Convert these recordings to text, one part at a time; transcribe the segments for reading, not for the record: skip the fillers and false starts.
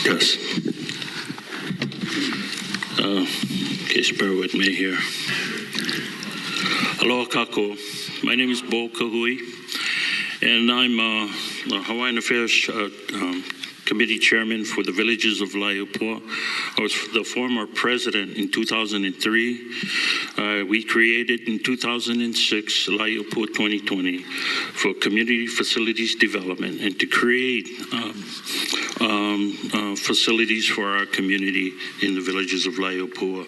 Test. Case bear with me here. Aloha kako. My name is Bo Kahui, and I'm the Hawaiian Affairs Committee Chairman for the Villages of Laiopua. I was the former president in 2003. We created in 2006 Laiopua 2020 for community facilities development and to create facilities for our community in the villages of Laiopua.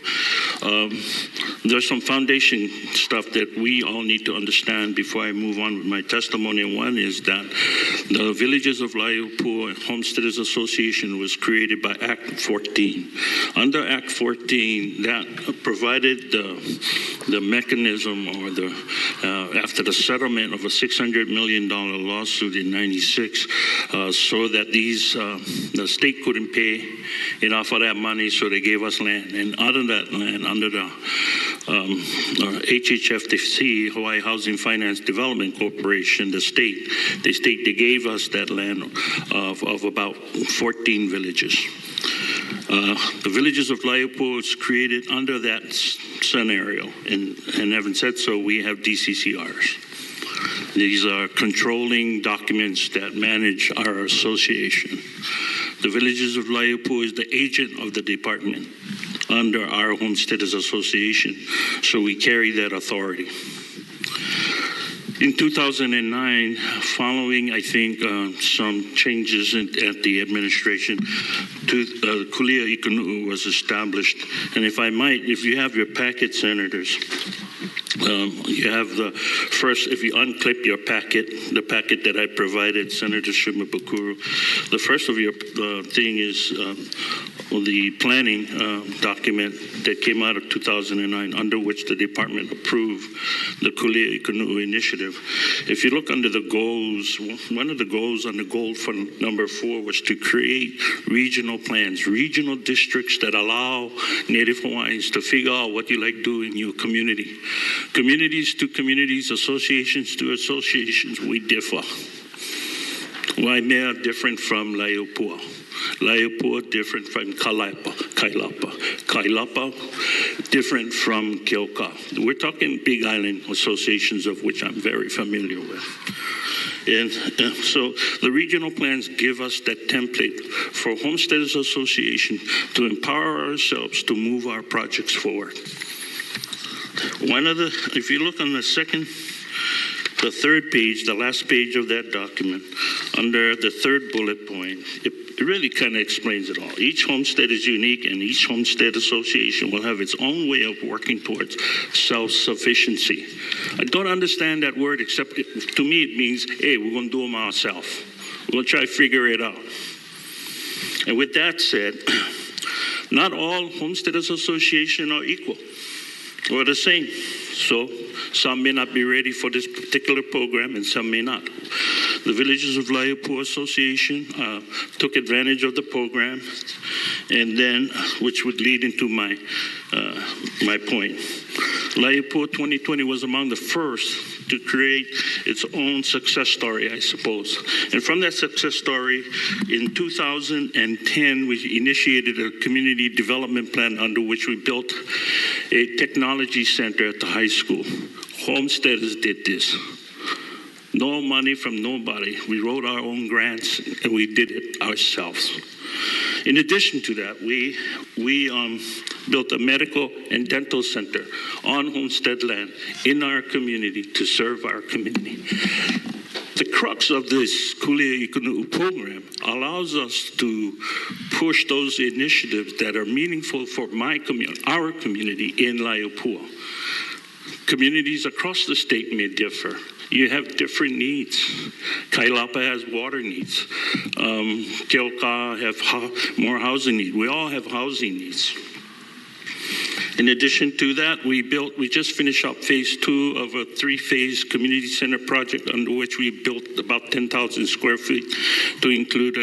There's some foundation stuff that we all need to understand before I move on with my testimony. One is that the Villages of Laiopua Homesteaders Association was created by Act 14. Under Act 14, that provided the mechanism, or after the settlement of a $600 million lawsuit in '96, so that the state couldn't pay enough of that money, so they gave us land. And out of that land, under the HHFDC, Hawaii Housing Finance Development Corporation, the state, they gave us that land of about 14 villages. The Villages of Laiopua was created under that scenario, and having said so, we have DCCRs. These are controlling documents that manage our association. The Villages of Laiopua is the agent of the department under our Homesteaders Association, so we carry that authority. In 2009, following, I think, some changes at the administration, Kulia Ikunu'u was established. And if I might, if you have your packet, senators, you have the first, if you unclip your packet, the packet that I provided, Senator Shimabukuro, the first of your thing is the planning document that came out of 2009, under which the department approved the Kulia Ikunu'u initiative. If you look under the goals, one of the goals under goal for number 4 was to create regional plans, regional districts that allow Native Hawaiians to figure out what you like doing in your community. Communities to communities, associations to associations, we differ. Waimea different from Laiopua. Laiopua different from Kailapa. Kailapa different from Keoka. We're talking Big Island associations, of which I'm very familiar with. And so the regional plans give us that template for Homesteaders Association to empower ourselves to move our projects forward. If you look on the third page, the last page of that document, under the third bullet point, it really kind of explains it all. Each homestead is unique, and each homestead association will have its own way of working towards self-sufficiency. I don't understand that word, except to me it means, hey, we're going to do them ourselves. We're going to try to figure it out. And with that said, not all homesteaders associations are equal or the same. So some may not be ready for this particular program, and some may not. The Villages of Laiopua Association took advantage of the program, and then, which would lead into my point. Laiopua 2020 was among the first to create its own success story, I suppose. And from that success story, in 2010, we initiated a community development plan under which we built a technology center at the high school. Homesteaders did this. No money from nobody. We wrote our own grants, and we did it ourselves. In addition to that, we built a medical and dental center on homestead land in our community to serve our community. The crux of this Kulia Ikunu'u program allows us to push those initiatives that are meaningful for our community in Laiopua. Communities across the state may differ. You have different needs. Kailapa has water needs. Keoka have more housing needs. We all have housing needs. In addition to that, we just finished up phase 2 of a 3-phase community center project under which we built about 10,000 square feet to include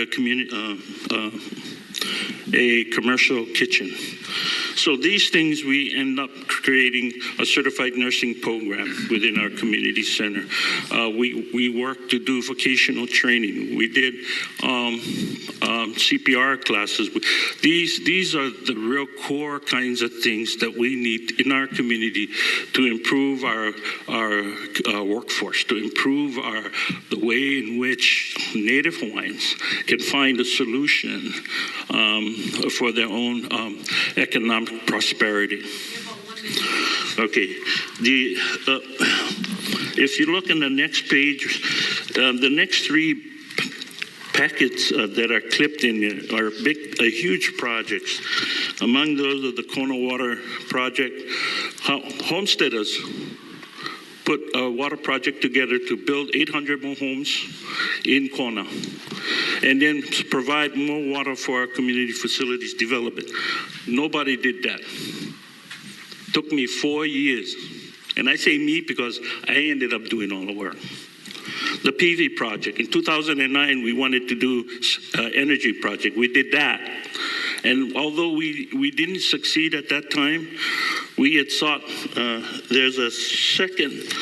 a commercial kitchen. So these things, we end up creating a certified nursing program within our community center. We work to do vocational training. We did CPR classes. These are the real core kinds of things that we need in our community to improve our workforce, to improve the way in which Native Hawaiians can find a solution for their own economic prosperity. Okay, if you look in the next page, the next three packets that are clipped in are huge projects. Among those are the Kona Water Project. Homesteaders put a water project together to build 800 more homes in Kona, and then provide more water for our community facilities development. Nobody did that. Took me 4 years. And I say me because I ended up doing all the work. The PV project. In 2009, we wanted to do energy project. We did that. And although we didn't succeed at that time, we had sought, there's a second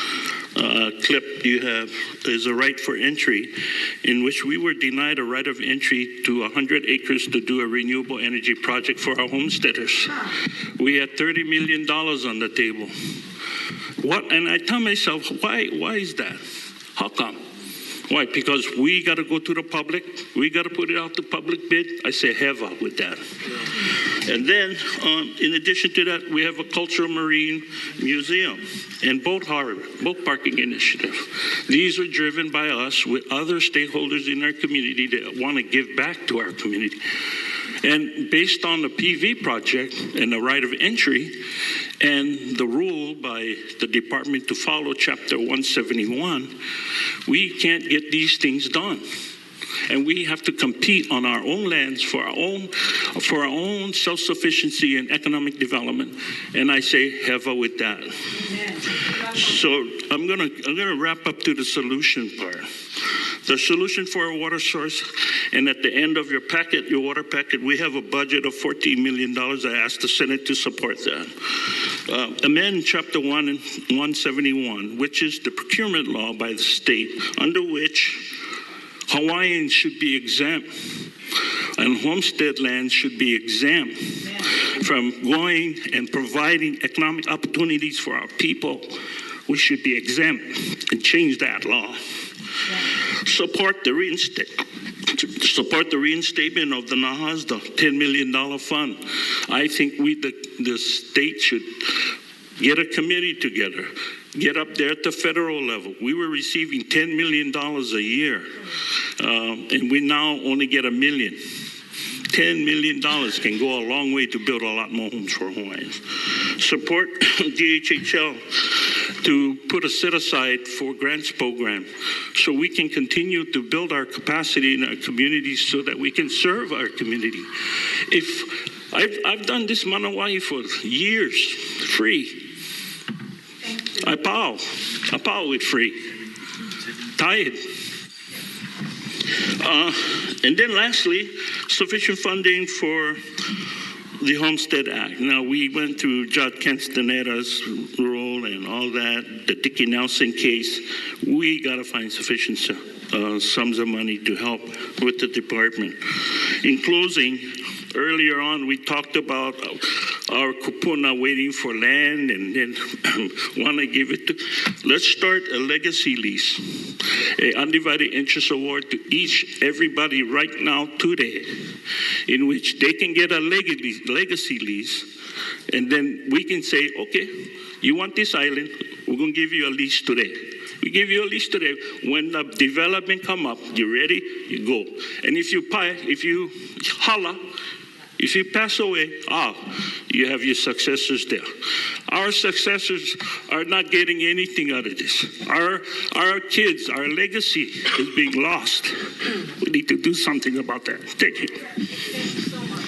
clip you have, is a right for entry, in which we were denied a right of entry to 100 acres to do a renewable energy project for our homesteaders. We had $30 million on the table. And I tell myself, why is that? How come? Why? Because we got to go to the public. We got to put it out to public bid. I say heva with that. And then, in addition to that, we have a cultural marine museum and boat parking initiative. These are driven by us with other stakeholders in our community that want to give back to our community. And based on the PV project and the right of entry and the rule by the department to follow Chapter 171, we can't get these things done. And we have to compete on our own lands for our own self-sufficiency and economic development. And I say heva with that. Amen. So I'm gonna wrap up to the solution part. The solution for a water source, and at the end of your packet, your water packet, we have a budget of $14 million. I asked the Senate to support that. Amend Chapter 171, which is the procurement law by the state, under which Hawaiians should be exempt and homestead lands should be exempt from going and providing economic opportunities for our people. We should be exempt and change that law. Support the reinstatement of the NAHAS, the $10 million fund. I think the state should get a committee together, get up there at the federal level. We were receiving $10 million a year, and we now only get $1 million. $10 million can go a long way to build a lot more homes for Hawaiians. Support DHHL to put a set aside for grants program so we can continue to build our capacity in our communities so that we can serve our community. If I've done this Manawai for years, free. I pow with free. Tired. And then lastly, sufficient funding for the Homestead Act. Now, we went through Judge Castaneda's role and all that, the Dickie Nelson case. We got to find sufficient sums of money to help with the department. In closing, earlier on, we talked about our kupuna waiting for land and then want to give it to. Let's start a legacy lease, an undivided interest award to everybody right now today, in which they can get a legacy lease, and then we can say, okay, you want this island, we're going to give you a lease today. We give you a lease today. When the development come up, you ready, you go. And if you holla, if you pass away, you have your successors there. Our successors are not getting anything out of this. Our kids, our legacy is being lost. We need to do something about that. Thank you. Thank you so much.